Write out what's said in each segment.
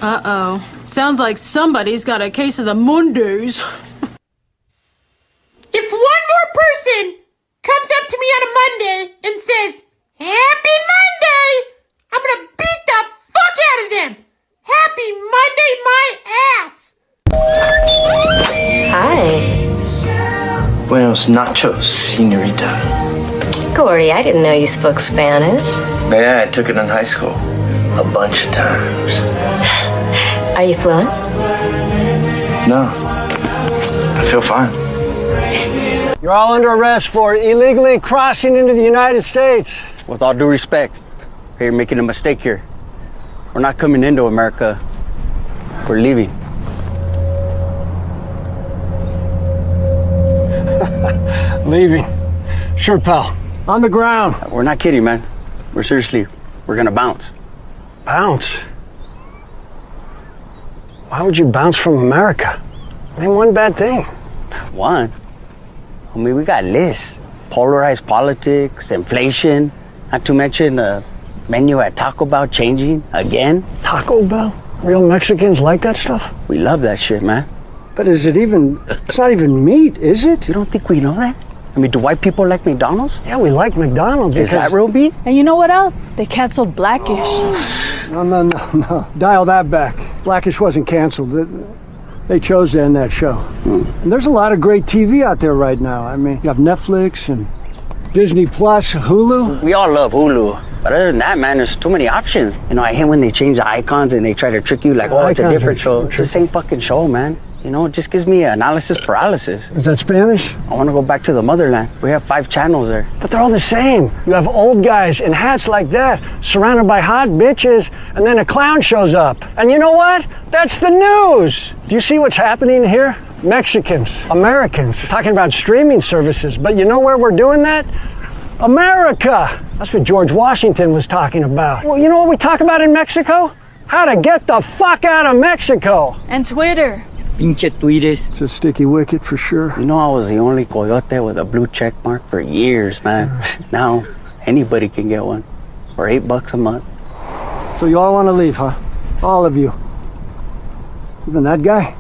Uh-oh. Sounds like somebody's got a case of the Mondays. If one more person comes up to me on a Monday and says, Happy Monday, I'm gonna beat the fuck out of them. Happy Monday, my ass. Hi. Buenos nachos, señorita. Gordy, I didn't know you spoke Spanish. Yeah, I took it in high school. A bunch of times. Are you fluent? No. I feel fine. You're all under arrest for illegally crossing into the United States. With all due respect, you're making a mistake here. We're not coming into America. We're leaving. Leaving. Sure, pal. On the ground. We're not kidding, man. We're gonna bounce. Bounce? Why would you bounce from America? Name one bad thing. One? I mean, we got lists. Polarized politics, inflation, not to mention the menu at Taco Bell changing again. Taco Bell? Real Mexicans like that stuff? We love that shit, man. But it's not even meat, is it? You don't think we know that? I mean, do white people like McDonald's? Yeah, we like McDonald's. Is that real meat? And you know what else? They canceled Blackish. No. Dial that back. Blackish wasn't canceled. They chose to end that show. And there's a lot of great TV out there right now. I mean, you have Netflix and Disney Plus, Hulu. We all love Hulu. But other than that, man, there's too many options. You know, I hate when they change the icons and they try to trick you like, oh, it's a different show. It's the same fucking show, man. You know, it just gives me analysis paralysis. Is that Spanish? I want to go back to the motherland. We have 5 channels there. But they're all the same. You have old guys in hats like that, surrounded by hot bitches, and then a clown shows up. And you know what? That's the news. Do you see what's happening here? Mexicans, Americans, talking about streaming services. But you know where we're doing that? America. That's what George Washington was talking about. Well, you know what we talk about in Mexico? How to get the fuck out of Mexico. And Twitter. Pinche tweets. It's a sticky wicket for sure. You know, I was the only coyote with a blue check mark for years, man. Now, anybody can get one for $8 a month. So you all want to leave, huh? All of you. Even that guy?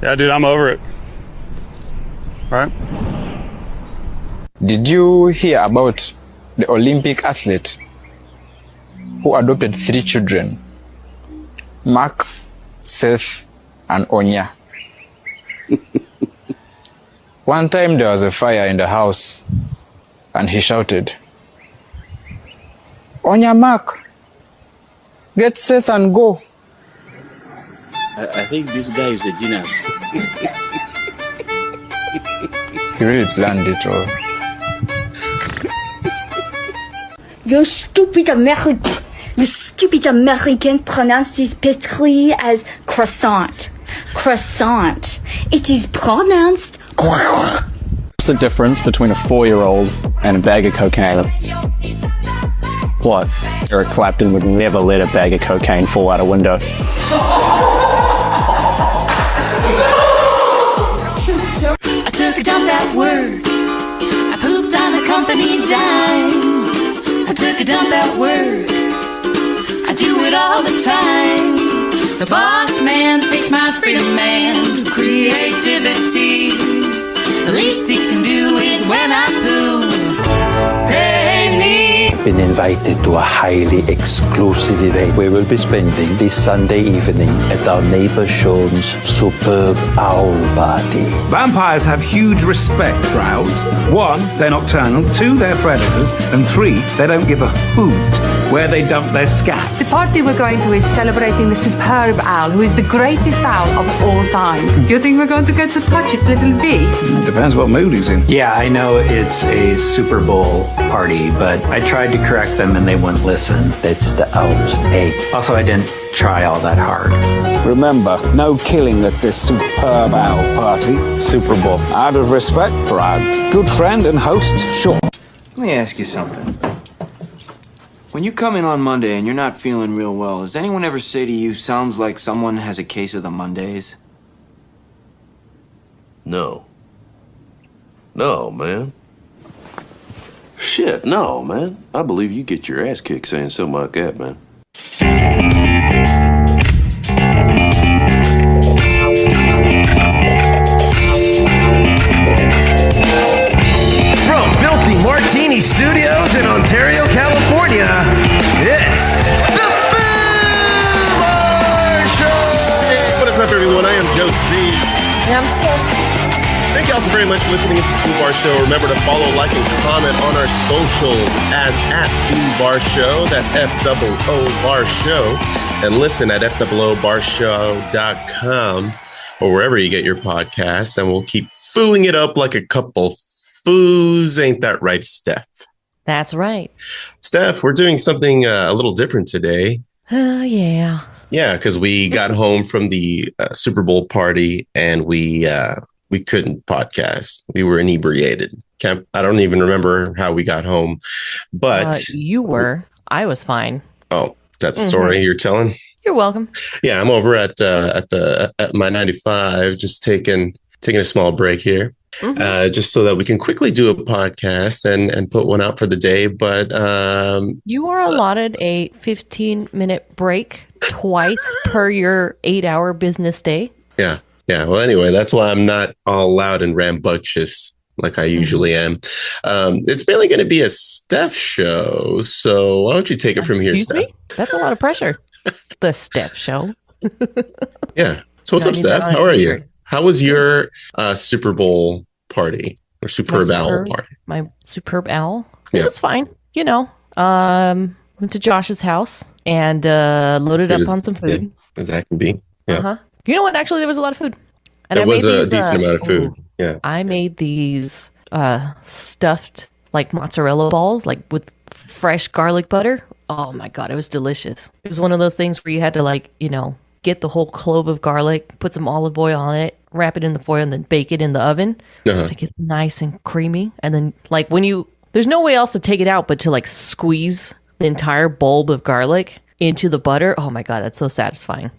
Yeah, dude, I'm over it. Right? Did you hear about the Olympic athlete who adopted 3 children? Mark, Seth, and Onya. One time there was a fire in the house and he shouted, Onya, Mark, get Seth and go. I think this guy is a genius. He really planned it all. You stupid American pronounce this pastry as croissant. Croissant. It is pronounced. What's the difference between a 4-year-old and a bag of cocaine? What? Eric Clapton would never let a bag of cocaine fall out a window. I took a dump at work. I pooped on the company dime. I took a dump at work. I do it all the time. The boss man takes my freedom man. Creativity. The least he can do is when I poo. Pay me. Been invited to a highly exclusive event. We will be spending this Sunday evening at our neighbor Sean's superb owl party. Vampires have huge respect for owls. 1, they're nocturnal. 2, they're predators. And 3, they don't give a hoot where they dump their scat. The party we're going to is celebrating the superb owl, who is the greatest owl of all time. Do you think we're going to get to touch its little beak? Depends what mood he's in. Yeah, I know it's a Super Bowl party, but I tried to correct them and they wouldn't listen. That's the owl's egg. Also, I didn't try all that hard. Remember, no killing at this superb owl party. Super Bowl. Out of respect for our good friend and host, Sean. Let me ask you something. When you come in on Monday and you're not feeling real well, does anyone ever say to you, sounds like someone has a case of the Mondays? No. No, man. Shit, no, man. I believe you get your ass kicked saying something like that, man. From Filthy Martini Studios in Ontario, California, it's the Foos Bar Show! What is up, everyone? I am Joe C. Thank you all so very much for listening to the Foos Bar Show. Remember to follow, like, and comment on our socials as @Foos Bar Show. That's FOO Bar Show. And listen at FOOBarshow.com or wherever you get your podcasts. And we'll keep fooing it up like a couple foos. Ain't that right, Steph? That's right. Steph, we're doing something a little different today. Yeah. Yeah, because we got home from the Super Bowl party and we couldn't podcast. We were inebriated. I don't even remember how we got home, but you were. I was fine. Oh, is that the story you're telling? You're welcome. Yeah, I'm over at my 95, just taking a small break here. Just so that we can quickly do a podcast and put one out for the day. But you are allotted a 15-minute break twice per your 8-hour business day. Yeah. Well, anyway, that's why I'm not all loud and rambunctious like I usually am. It's mainly going to be a Steph show. So why don't you take it from here, Steph? Me? That's a lot of pressure. The Steph show. Yeah. So what's up, Steph? How are you? How was your Super Bowl party or Superb Owl party? My Superb Owl? Yeah. It was fine. You know, went to Josh's house and loaded up on some food. Yeah, as that can be. Yeah. You know what? Actually, there was a lot of food. And it was a decent amount of food. Yeah. I made these stuffed like mozzarella balls, like with fresh garlic butter. Oh my God, it was delicious. It was one of those things where you had to get the whole clove of garlic, put some olive oil on it, wrap it in the foil, and then bake it in the oven to get nice and creamy. And then there's no way else to take it out but to squeeze the entire bulb of garlic into the butter. Oh my God, that's so satisfying.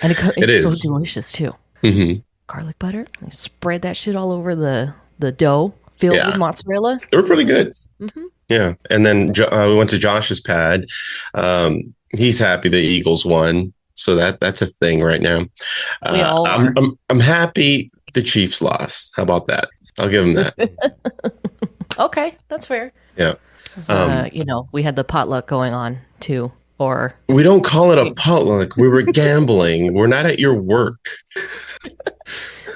And it's so delicious too. Mm-hmm. Garlic butter. I spread that shit all over the dough filled with mozzarella. They were pretty good. Mm-hmm. Yeah. And then we went to Josh's pad. He's happy the Eagles won. So that's a thing right now. We all are. I'm happy the Chiefs lost. How about that? I'll give them that. Okay, that's fair. Yeah. We had the potluck going on too. Or we don't call it a potluck. We were gambling. We're not at your work.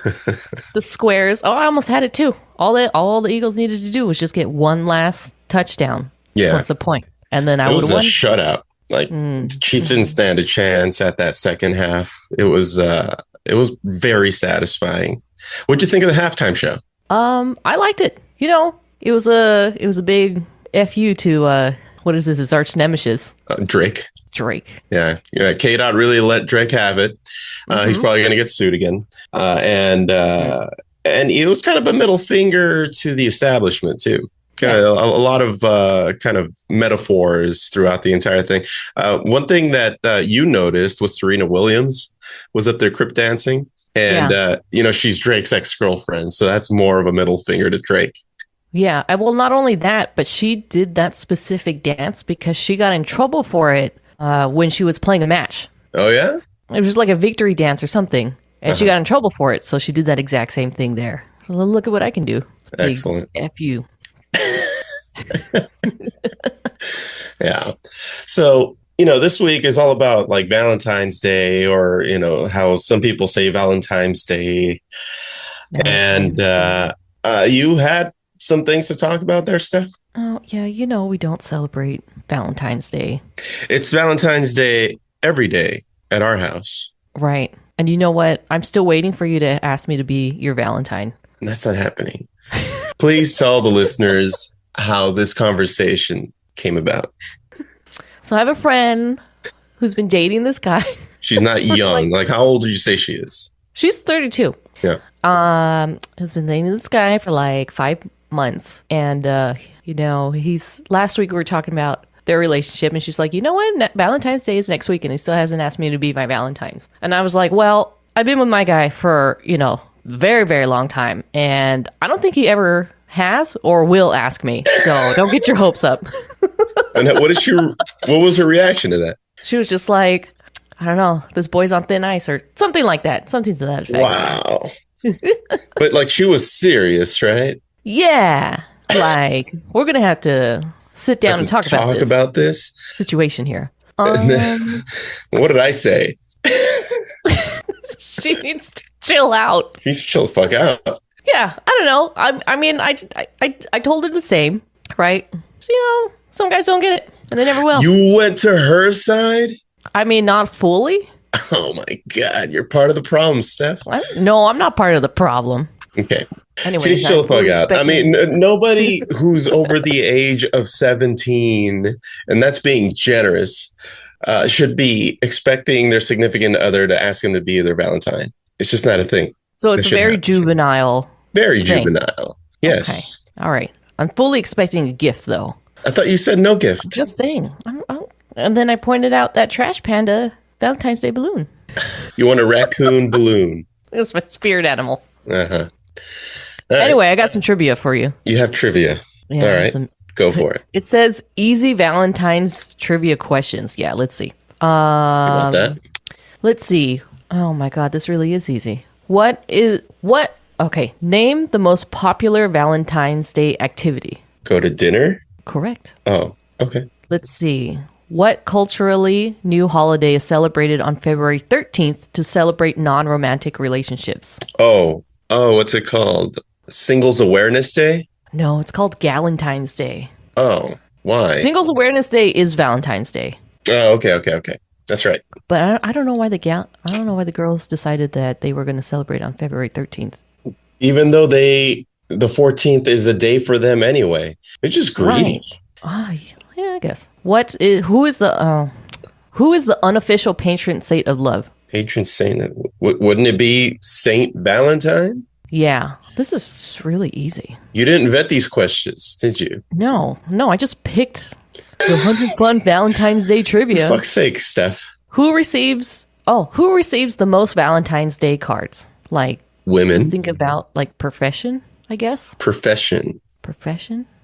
The squares. Oh, I almost had it too. All the Eagles needed to do was just get one last touchdown. Yeah, that's the point. And then I would have won. won. It was a shutout. The Chiefs didn't stand a chance at that second half. It was very satisfying. What'd you think of the halftime show? I liked it. It was a big FU to what is this? It's arch nemesis. Drake. Yeah. K-Dot really let Drake have it. He's probably going to get sued again. And it was kind of a middle finger to the establishment too. Kind of a lot of kind of metaphors throughout the entire thing. One thing that you noticed was Serena Williams was up there crip dancing. And, she's Drake's ex-girlfriend. So that's more of a middle finger to Drake. Yeah. Well, not only that, but she did that specific dance because she got in trouble for it when she was playing a match. Oh, yeah? It was like a victory dance or something. And she got in trouble for it. So she did that exact same thing there. Look at what I can do. Excellent. F you. Yeah. So, this week is all about Valentine's Day or, how some people say Valentine's Day. And you had some things to talk about there, Steph? Oh, yeah. We don't celebrate Valentine's Day. It's Valentine's Day every day at our house. Right. And you know what? I'm still waiting for you to ask me to be your Valentine. That's not happening. Please tell the listeners how this conversation came about. So I have a friend who's been dating this guy. She's not young. How old did you say she is? She's 32. Yeah. Has been dating this guy for 5 months. And, last week we were talking about their relationship and she's like, you know what? Valentine's Day is next week and he still hasn't asked me to be my Valentine's. And I was like, well, I've been with my guy for, very, very long time. And I don't think he ever has or will ask me. So don't get your hopes up. And what was her reaction to that? She was just like, I don't know, this boy's on thin ice or something like that. Something to that effect. Wow. But like she was serious, right? Yeah. Like, we're going to have to sit down and talk about this situation here. And then, what did I say? She needs to chill out. She needs to chill the fuck out. Yeah, I don't know. I mean, I told her the same, right? You know, some guys don't get it, and they never will. You went to her side? I mean, not fully. Oh my God, you're part of the problem, Steph. No, I'm not part of the problem. Okay. Anyway, she needs to chill the fuck out. I mean, nobody who's over the age of 17, and that's being generous, should be expecting their significant other to ask them to be their Valentine. It's just not a thing. So it's very juvenile. Very thing. juvenile. Yes. Okay. All right. I'm fully expecting a gift, though. I thought you said no gift. Just saying. And then I pointed out that trash panda Valentine's Day balloon. You want a raccoon balloon? It's my spirit animal. Uh-huh. Anyway, I got some trivia for you. You have trivia. Yeah, all right. Go for it. It says easy Valentine's trivia questions. Yeah, let's see. About that? Let's see. Oh my God, this really is easy. Okay, name the most popular Valentine's Day activity. Go to dinner? Correct. Oh, okay. Let's see. What culturally new holiday is celebrated on February 13th to celebrate non-romantic relationships? Oh, what's it called? Singles Awareness Day? No, it's called Galentine's Day. Oh, why? Singles Awareness Day is Valentine's Day. Oh, okay. That's right. But I don't know why the girls decided that they were going to celebrate on February 13th. Even though the 14th is a day for them anyway. They're just greedy. Yeah, I guess. Who is the unofficial patron saint of love? Patron saint? Wouldn't it be Saint Valentine? Yeah, this is really easy. You didn't vet these questions, did you? No, I just picked the 100 fun Valentine's Day trivia. For fuck's sake, Steph. Who receives the most Valentine's Day cards? Like women. Just think about like profession, I guess. Profession.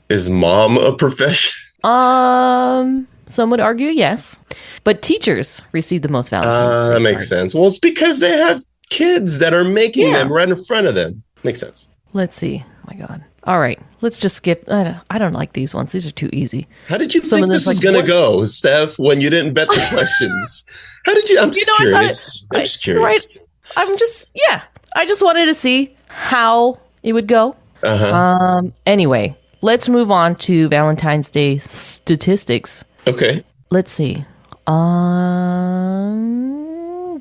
Is mom a profession? Some would argue yes, but teachers receive the most Valentine's Day that makes sense. Well, it's because they have kids that are making them right in front of them. Makes sense. Let's see. Oh my God. All right, let's just skip. I don't like these ones. These are too easy. How did you think this was going to go, Steph, when you didn't vet the questions? How did you? I'm just curious. I'm just curious. Right. I just wanted to see how it would go. Anyway, let's move on to Valentine's Day statistics. Okay. Let's see.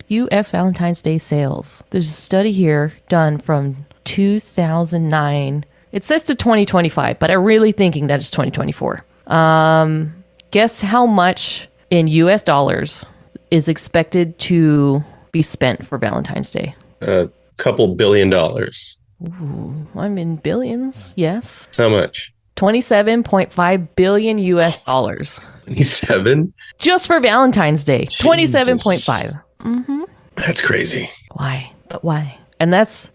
U.S. Valentine's Day sales. There's a study here done from 2009. It says to 2025, but I'm really thinking that it's 2024. Guess how much in U.S. dollars is expected to be spent for Valentine's Day? A couple $1 billion. Ooh, I'm in billions. Yes. How much? 27.5 billion U.S. dollars. 27? Just for Valentine's Day. 27.5. Mm-hmm. That's crazy. Why? But why? And that's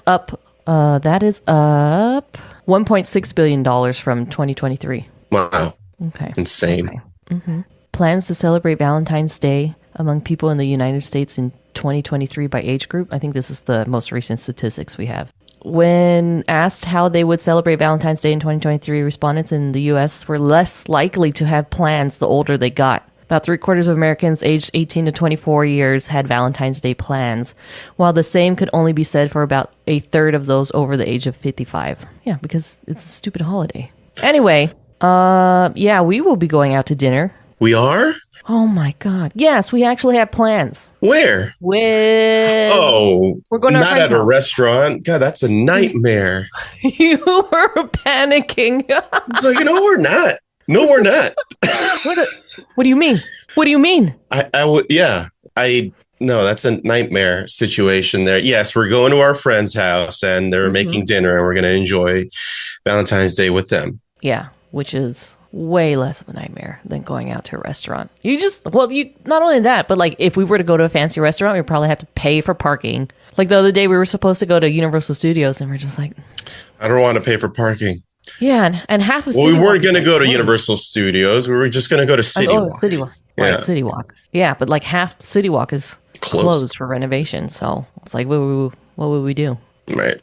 up. That is up $1.6 billion from 2023. Wow. Okay. Insane. Okay. Mm-hmm. Plans to celebrate Valentine's Day among people in the United States in 2023 by age group. I think this is the most recent statistics we have. When asked how they would celebrate Valentine's Day in 2023, respondents in the U.S. were less likely to have plans the older they got. About 3/4 of Americans aged 18 to 24 years had Valentine's Day plans, while the same could only be said for about 1/3 of those over the age of 55. Yeah, because it's a stupid holiday. Anyway, we will be going out to dinner. We are? Oh my God. Yes, we actually have plans. Where? We're going to not at a restaurant. God, that's a nightmare. You were panicking. Like, no, we're not. No, we're not. What do you mean? What do you mean? I would. Yeah. No, that's a nightmare situation there. Yes, we're going to our friend's house and they're making dinner and we're going to enjoy Valentine's Day with them. Yeah, which is way less of a nightmare than going out to a restaurant. You not only that, but like if we were to go to a fancy restaurant, we'd probably have to pay for parking. Like the other day we were supposed to go to Universal Studios and we're just like, I don't want to pay for parking. Yeah, and half of we weren't going to go to Universal Studios. We were just going to go to City Walk. City Walk. We're Yeah. at City Walk. Yeah, but like half City Walk is closed for renovation. So it's like, what would we do? Right.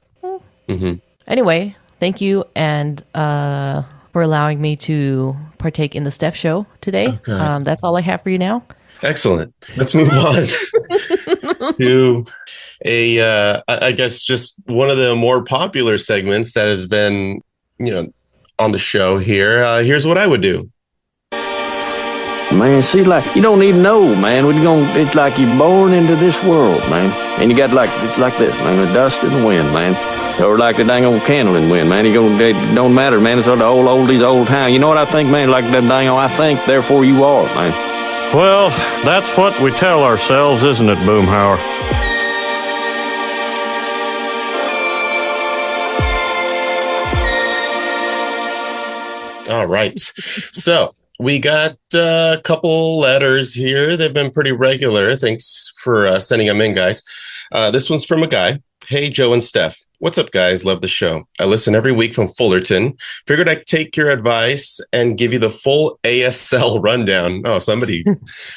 Mm-hmm. Anyway, thank you and for allowing me to partake in the Steph show today. Okay. That's all I have for you now. Excellent. Let's move on to I guess just one of the more popular segments that has been, on the show here. Here's what I would do. Man, see, like, you don't even know, man. It's like you're born into this world, man. And you got it's like this, man, the dust and the wind, man. Or like the dang old candle in the wind, man. It don't matter, man. It's all the oldies, old time. You know what I think, man? Like that dang old, I think, therefore you are, man. Well, that's what we tell ourselves, isn't it, Boomhauer? All right. So we got a couple letters here. They've been pretty regular. Thanks for sending them in, guys. This one's from a guy. Hey, Joe and Steph. What's up, guys? Love the show. I listen every week from Fullerton. Figured I'd take your advice and give you the full ASL rundown. Oh, somebody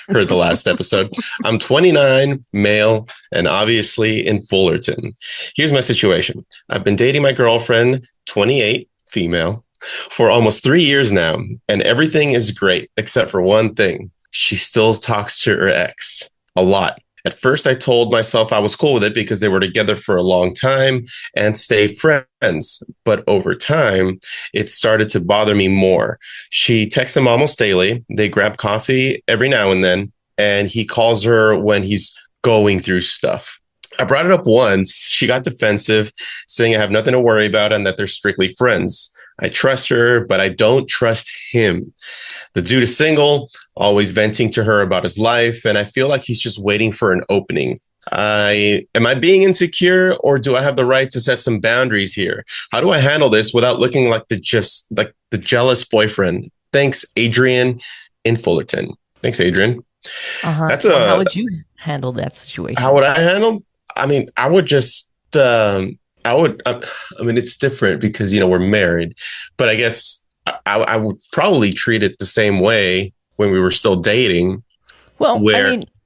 heard the last episode. I'm 29, male, and obviously in Fullerton. Here's my situation. I've been dating my girlfriend, 28, female, for almost 3 years now, and everything is great except for one thing. She still talks to her ex a lot. At first, I told myself I was cool with it because they were together for a long time and stayed friends. But over time, it started to bother me more. She texts him almost daily. They grab coffee every now and then, and he calls her when he's going through stuff. I brought it up once. She got defensive, saying I have nothing to worry about and that they're strictly friends. I trust her, but I don't trust him. The dude is single, always venting to her about his life, and I feel like he's just waiting for an opening. Am I being insecure, or do I have the right to set some boundaries here? How do I handle this without looking like the jealous boyfriend? Thanks, Adrian in Fullerton. Thanks, Adrian. How would you handle that situation? How would I handle? I mean, I would just. It's different because, we're married, but I guess I would probably treat it the same way when we were still dating. Well,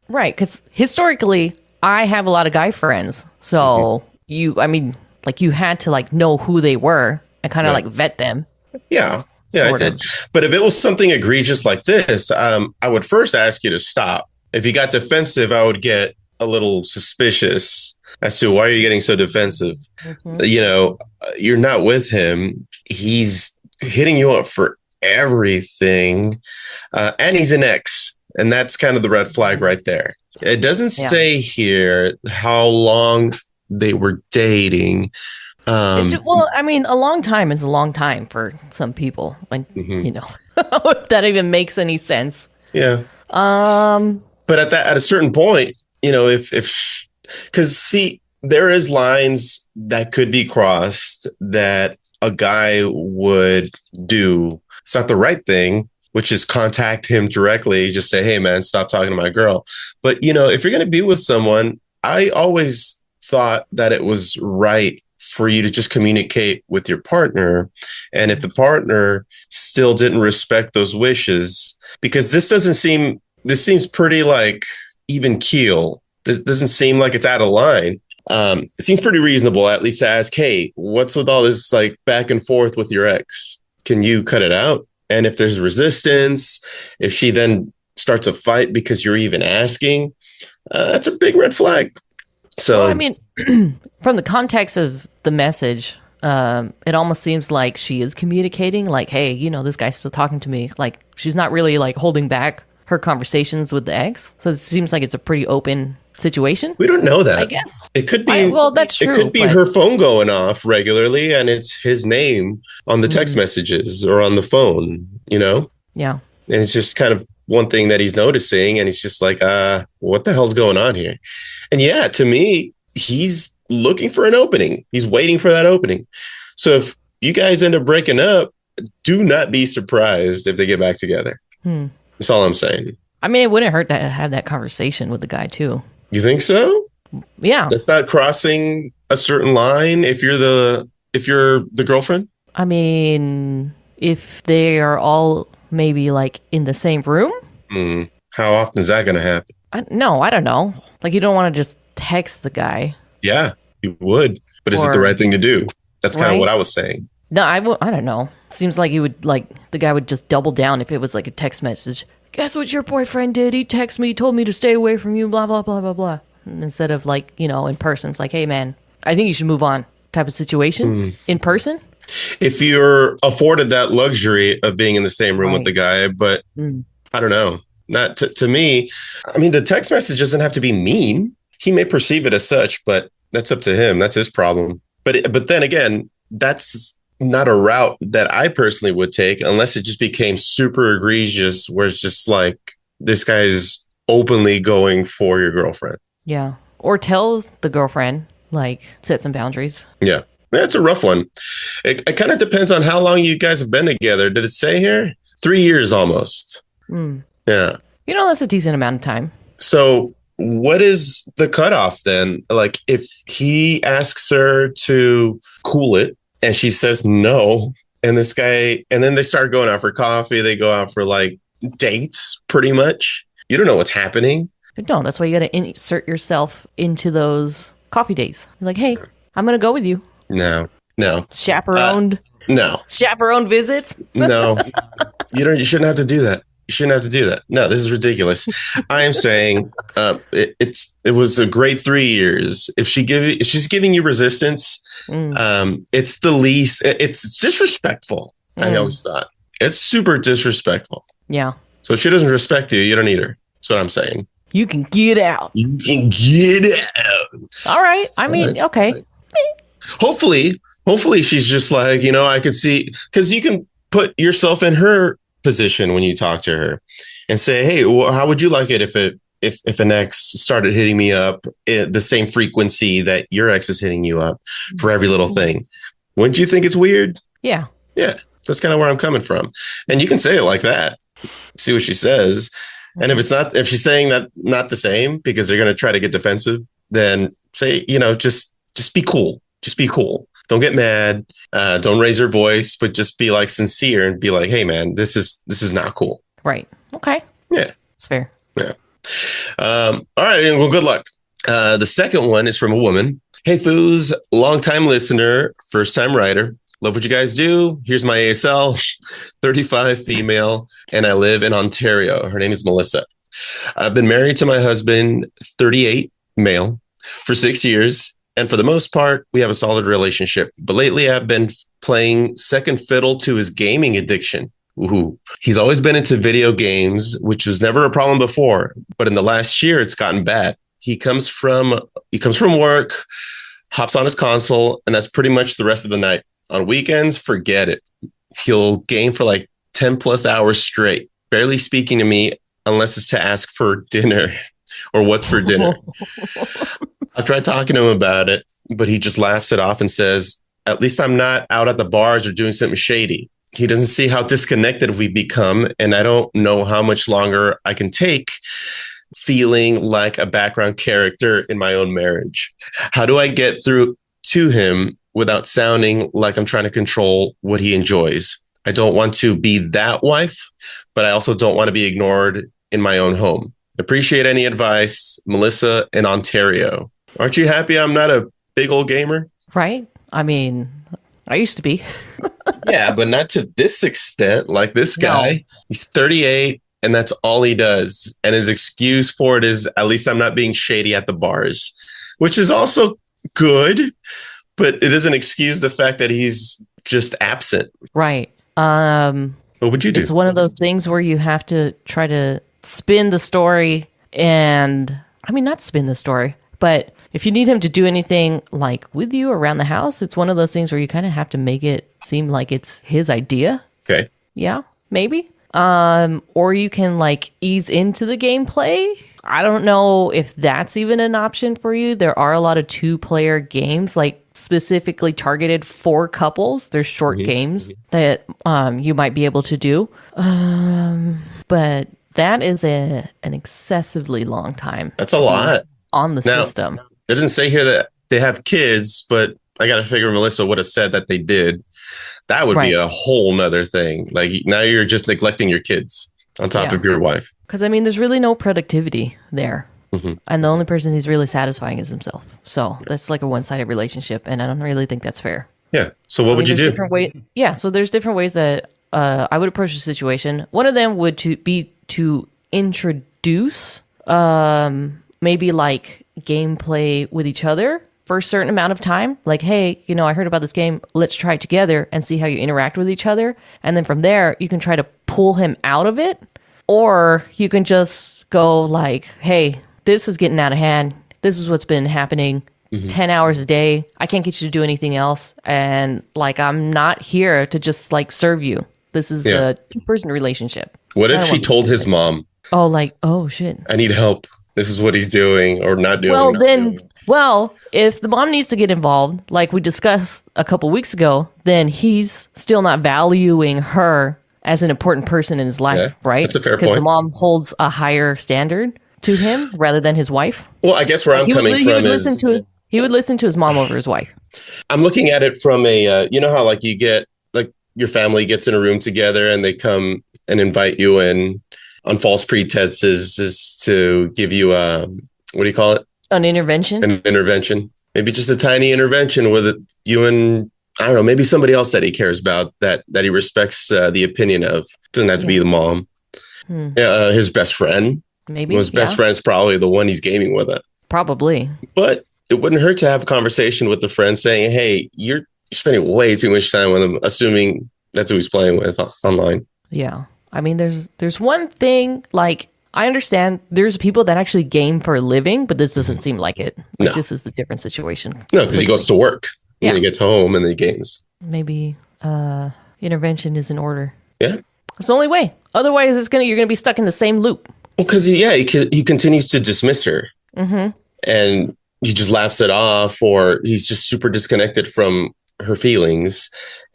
right. Because historically, I have a lot of guy friends. So you had to know who they were and kind of vet them. Yeah. Yeah, I did. But if it was something egregious like this, I would first ask you to stop. If you got defensive, I would get a little suspicious as to why are you getting so defensive? You're not with him. He's hitting you up for everything. And he's an ex. And that's kind of the red flag right there. It doesn't say here how long they were dating. A long time is a long time for some people. If that even makes any sense. Yeah. But at a certain point, because there is lines that could be crossed that a guy would do. It's not the right thing, which is contact him directly. Just say, hey, man, stop talking to my girl. But, if you're going to be with someone, I always thought that it was right for you to just communicate with your partner. And if the partner still didn't respect those wishes, because this seems pretty even keel. This doesn't seem like it's out of line. It seems pretty reasonable, at least to ask, hey, what's with all this back and forth with your ex? Can you cut it out? And if there's resistance, if she then starts a fight because you're even asking, that's a big red flag. So, from the context of the message, it almost seems like she is communicating hey, this guy's still talking to me. She's not really holding back her conversations with the ex. So it seems like it's a pretty open situation. We don't know that. I guess. It could be. That's true. It could be her phone going off regularly and it's his name on the text messages or on the phone, Yeah. And it's just kind of one thing that he's noticing. And he's just what the hell's going on here? And yeah, to me, he's looking for an opening. He's waiting for that opening. So if you guys end up breaking up, do not be surprised if they get back together. That's all I'm saying. It wouldn't hurt to have that conversation with the guy too. You think so? Yeah. That's not crossing a certain line if you're the girlfriend? If they are all maybe in the same room. How often is that going to happen? No, I don't know. Like, you don't want to just text the guy. Yeah, you would. But is it the right thing to do? That's kind of what I was saying. No, I don't know. Seems like the guy would just double down if it was like a text message. Guess what your boyfriend did? He texted me, told me to stay away from you, blah, blah, blah, blah, blah. Instead of like, in person. It's like, hey, man, I think you should move on type of situation in person. If you're afforded that luxury of being in the same room with the guy, but I don't know. Not to me. I mean, the text message doesn't have to be mean. He may perceive it as such, but that's up to him. That's his problem. But then again, that's not a route that I personally would take unless it just became super egregious, where it's just like this guy's openly going for your girlfriend. Yeah. Or tell the girlfriend, like, set some boundaries. Yeah. That's a rough one. It kind of depends on how long you guys have been together. Did it say here? 3 years almost. Yeah. That's a decent amount of time. So what is the cutoff then? Like, if he asks her to cool it and she says no, and this guy, and then they start going out for coffee, they go out for like dates pretty much. You don't know what's happening. But no, that's why you got to insert yourself into those coffee dates. You're like, hey, I'm going to go with you. No. Chaperoned. No. Chaperone visits. No. You shouldn't have to do that. You shouldn't have to do that. No, this is ridiculous. I am saying it was a great 3 years. If she's giving you resistance, it's the least. It's disrespectful. I always thought it's super disrespectful. Yeah. So if she doesn't respect you, you don't need her. That's what I'm saying. You can get out. You can get out. All right. I mean, okay. Right. Hopefully she's just like, I could see, because you can put yourself in her position when you talk to her and say, hey, well, how would you like it if an ex started hitting me up at the same frequency that your ex is hitting you up for every little thing? Wouldn't you think it's weird? Yeah. That's kind of where I'm coming from. And you can say it like that, see what she says. And if she's saying that not the same because they're going to try to get defensive, then say, just be cool. Just be cool. Don't get mad. Don't raise your voice, but just be like sincere and be like, hey man, this is not cool. Right. Okay. Yeah. It's fair. Yeah. All right. Well, good luck. The second one is from a woman. Hey, Foos, longtime listener, first time writer. Love what you guys do. Here's my ASL, 35 female, and I live in Ontario. Her name is Melissa. I've been married to my husband, 38 male, for 6 years. And for the most part, we have a solid relationship. But lately, I've been playing second fiddle to his gaming addiction. Ooh. He's always been into video games, which was never a problem before. But in the last year, it's gotten bad. He comes from work, hops on his console, and that's pretty much the rest of the night. On weekends, forget it. He'll game for like 10 plus hours straight, barely speaking to me unless it's to ask for dinner or what's for dinner. I tried talking to him about it, but he just laughs it off and says, at least I'm not out at the bars or doing something shady. He doesn't see how disconnected we've become, and I don't know how much longer I can take feeling like a background character in my own marriage. How do I get through to him without sounding like I'm trying to control what he enjoys? I don't want to be that wife, but I also don't want to be ignored in my own home. Appreciate any advice, Melissa in Ontario. Aren't you happy I'm not a big old gamer? Right? I mean, I used to be. Yeah, but not to this extent. Like this guy, he's 38 and that's all he does. And his excuse for it is, at least I'm not being shady at the bars, which is also good, but it doesn't excuse the fact that he's just absent. Right. What would you do? It's one of those things where you have to try to spin the story not spin the story, but if you need him to do anything like with you around the house, it's one of those things where you kind of have to make it seem like it's his idea. Okay. Yeah, maybe. Or you can like ease into the gameplay. I don't know if that's even an option for you. There are a lot of 2-player games like specifically targeted for couples. There's short games that you might be able to do. But that is an excessively long time. That's a lot. On the system. It doesn't say here that they have kids, but I got to figure Melissa would have said that they did. That would be a whole nother thing. Like now you're just neglecting your kids. on top Yeah. of your wife. Because, I mean, there's really no productivity there. Mm-hmm. And the only person he's really satisfying is himself. So that's like a one-sided relationship. And I don't really think that's fair. Yeah. So what would you do? So there's different ways that I would approach the situation. One of them would be to introduce maybe like gameplay with each other for a certain amount of time. Like, hey, I heard about this game. Let's try it together and see how you interact with each other. And then from there, you can try to pull him out of it. Or you can just go like, hey, this is getting out of hand. This is what's been happening 10 hours a day. I can't get you to do anything else. And like, I'm not here to just like serve you. This is a two-person relationship. What if she told his mom? Oh, like, oh, shit. I need help. This is what he's doing or not doing. Well, if the mom needs to get involved, like we discussed a couple weeks ago, then he's still not valuing her as an important person in his life, right? That's a fair point. Because the mom holds a higher standard to him rather than his wife. Well, I guess where I'm coming from is... He would listen to his mom over his wife. I'm looking at it from a, you know how like you get, like your family gets in a room together and they come and invite you in on false pretenses is to give you a, what do you call it? An intervention? An intervention. Maybe just a tiny intervention with it, you and, I don't know, maybe somebody else that he cares about, that he respects the opinion of. Doesn't have to be the mom. His best friend. Maybe. His best friend's probably the one he's gaming with it. Probably. But it wouldn't hurt to have a conversation with the friend saying, hey, you're spending way too much time with him, assuming that's who he's playing with online. Yeah. I mean, there's one thing, like, I understand there's people that actually game for a living, but this doesn't seem like it. Like, this is the different situation. No, because he goes to work. Yeah. And he gets home and then he games. Maybe intervention is in order. Yeah. It's the only way. Otherwise, you're gonna be stuck in the same loop. Well, because he continues to dismiss her. Mm-hmm. And he just laughs it off, or he's just super disconnected from her feelings.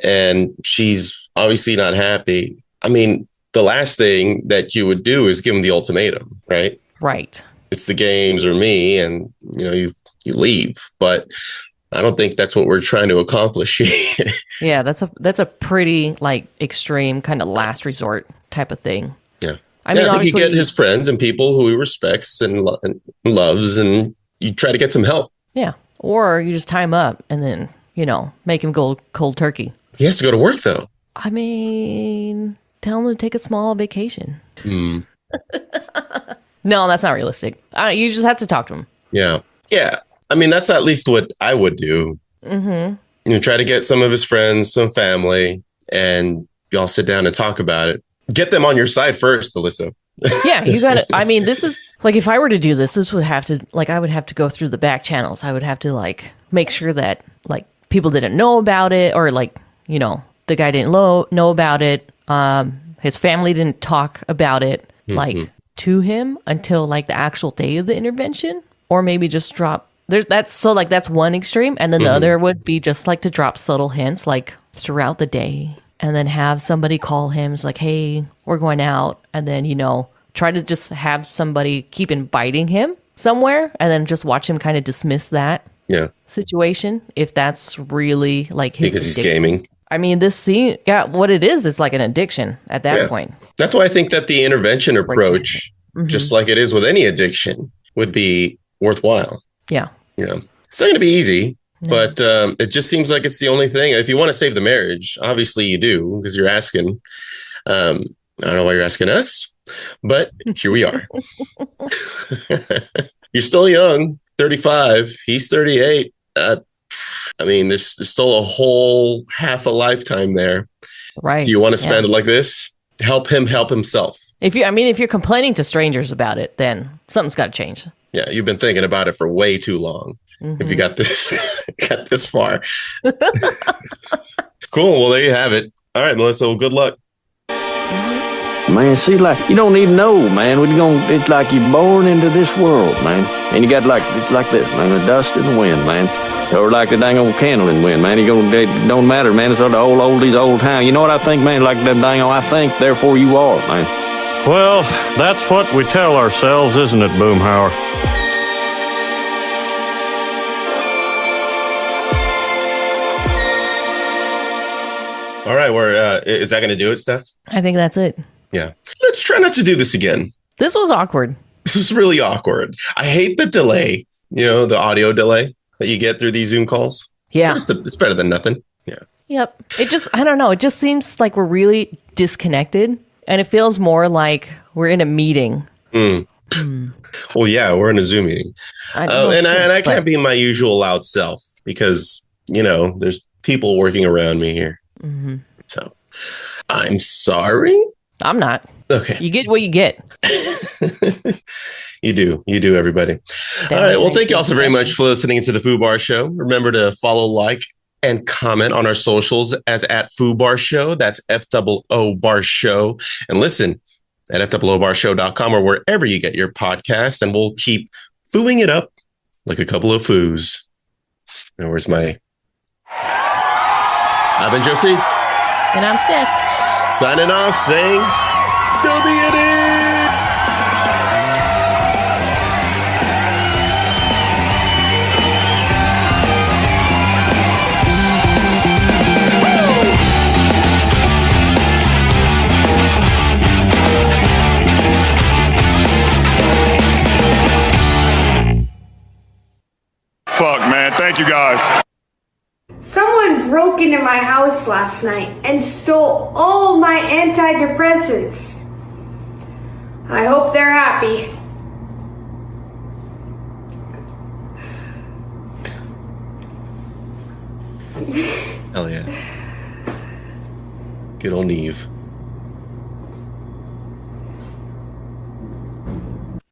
And she's obviously not happy. I mean, the last thing that you would do is give him the ultimatum, right? Right. It's the games or me, and you leave. But I don't think that's what we're trying to accomplish here. Yeah, that's a pretty like extreme kind of last resort type of thing. Yeah. I mean, I think obviously, you get his friends and people who he respects and loves, and you try to get some help. Yeah. Or you just tie him up and then, make him go cold turkey. He has to go to work, though. I mean, tell him to take a small vacation. Mm. No, that's not realistic. You just have to talk to him. Yeah. Yeah. I mean, that's at least what I would do. Mm-hmm. Try to get some of his friends, some family, and y'all sit down and talk about it. Get them on your side first, Alyssa. Yeah, you got to. I mean, this is like, if I were to do this would have to, like, I would have to go through the back channels. I would have to, like, make sure that, like, people didn't know about it, or, like, the guy didn't know about it. His family didn't talk about it, like, to him until, like, the actual day of the intervention, or maybe just drop. That's one extreme, and then the other would be just like to drop subtle hints, like, throughout the day. And then have somebody call him. It's like, hey, we're going out. And then, try to just have somebody keep inviting him somewhere. And then just watch him kind of dismiss that situation. If that's really like his because he's addiction. gaming. I mean, this scene, what it is like an addiction at that point. That's why I think that the intervention approach, just like it is with any addiction, would be worthwhile. Yeah. It's not going to be easy. But it just seems like it's the only thing. If you want to save the marriage, obviously you do, because you're asking. I don't know why you're asking us, but here we are. You're still young, 35. He's 38. I mean, there's still a whole half a lifetime there. Right. Do you want to spend it like this? Help him help himself. If you're complaining to strangers about it, then something's got to change. Yeah, you've been thinking about it for way too long. If you got this far. Cool. Well, there you have it. All right, Melissa. Well, good luck. Man, see, like, you don't even know, man. It's like you're born into this world, man. And you got it's like this, man, the dust and the wind, man. Or like the dang old candle in the wind, man. It don't matter, man. It's all the old oldies, old time. You know what I think, man? Like that dang old, I think, therefore you are, man. Well, that's what we tell ourselves, isn't it, Boomhauer? All right, is that going to do it, Steph? I think that's it. Yeah. Let's let's try not to do this again. This was awkward. This is really awkward. I hate the delay, the audio delay that you get through these Zoom calls. Yeah. It's better than nothing. Yeah. Yep. I don't know. It just seems like we're really disconnected, and it feels more like we're in a meeting. Well, yeah, we're in a Zoom meeting. I can't be my usual loud self because, there's people working around me here. Mm-hmm. So I'm sorry. I'm not. Okay. You get what you get. You do, everybody. All right. Well, thank you all so very much for listening to the Foo Bar Show. Remember to follow, like, and comment on our socials as at Foo Bar Show. That's FOO Bar Show. And listen at FOOBarshow.com or wherever you get your podcasts. And we'll keep fooing it up like a couple of foos. Now, where's my... I've been Josie. And I'm Steph. Signing off saying, go be it. Fuck, man. Thank you, guys. Someone broke into my house last night and stole all my antidepressants. I hope they're happy. Hell yeah. Good old Neve.